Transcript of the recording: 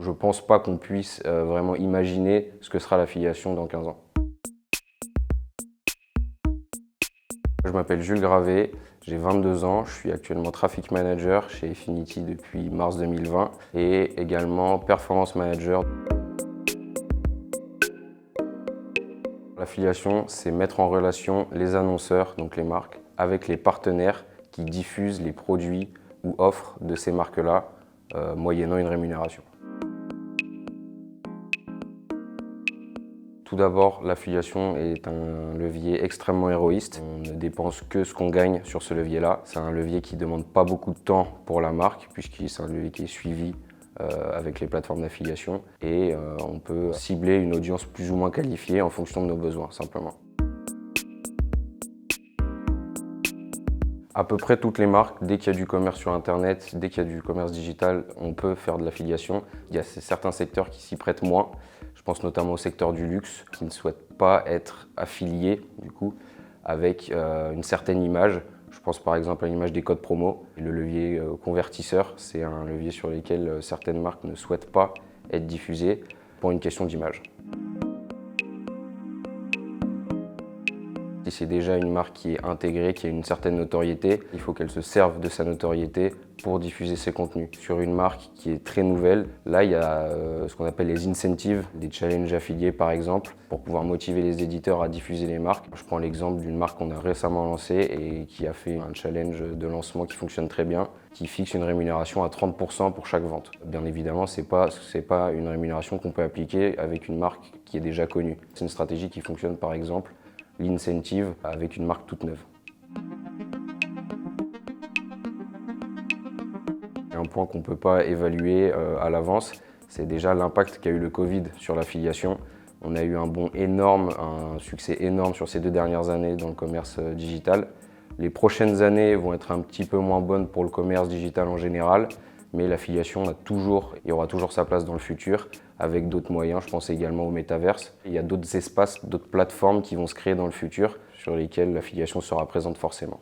Je ne pense pas qu'on puisse vraiment imaginer ce que sera l'affiliation dans 15 ans. Je m'appelle Jules Gravé, j'ai 22 ans, je suis actuellement Traffic Manager chez Affinity depuis mars 2020 et également Performance Manager. L'affiliation, c'est mettre en relation les annonceurs, donc les marques, avec les partenaires qui diffusent les produits ou offres de ces marques-là, moyennant une rémunération. Tout d'abord, l'affiliation est un levier extrêmement héroïste. On ne dépense que ce qu'on gagne sur ce levier-là. C'est un levier qui ne demande pas beaucoup de temps pour la marque, puisque c'est un levier qui est suivi avec les plateformes d'affiliation. Et on peut cibler une audience plus ou moins qualifiée en fonction de nos besoins, simplement. À peu près toutes les marques, dès qu'il y a du commerce sur Internet, dès qu'il y a du commerce digital, on peut faire de l'affiliation. Il y a certains secteurs qui s'y prêtent moins. Je pense notamment au secteur du luxe, qui ne souhaite pas être affilié du coup, avec une certaine image. Je pense par exemple à l'image des codes promo. Le levier convertisseur, c'est un levier sur lequel certaines marques ne souhaitent pas être diffusées pour une question d'image. Si c'est déjà une marque qui est intégrée, qui a une certaine notoriété, il faut qu'elle se serve de sa notoriété pour diffuser ses contenus. Sur une marque qui est très nouvelle, là il y a ce qu'on appelle les incentives, des challenges affiliés par exemple, pour pouvoir motiver les éditeurs à diffuser les marques. Je prends l'exemple d'une marque qu'on a récemment lancée et qui a fait un challenge de lancement qui fonctionne très bien, qui fixe une rémunération à 30% pour chaque vente. Bien évidemment, c'est pas une rémunération qu'on peut appliquer avec une marque qui est déjà connue. C'est une stratégie qui fonctionne par exemple l'incentive avec une marque toute neuve. Un point qu'on ne peut pas évaluer à l'avance, c'est déjà l'impact qu'a eu le Covid sur l'affiliation. On a eu un bond énorme, un succès énorme sur ces 2 dernières années dans le commerce digital. Les prochaines années vont être un petit peu moins bonnes pour le commerce digital en général, mais l'affiliation il y aura toujours sa place dans le futur avec d'autres moyens. Je pense également au métaverse. Il y a d'autres espaces, d'autres plateformes qui vont se créer dans le futur sur lesquelles l'affiliation sera présente forcément.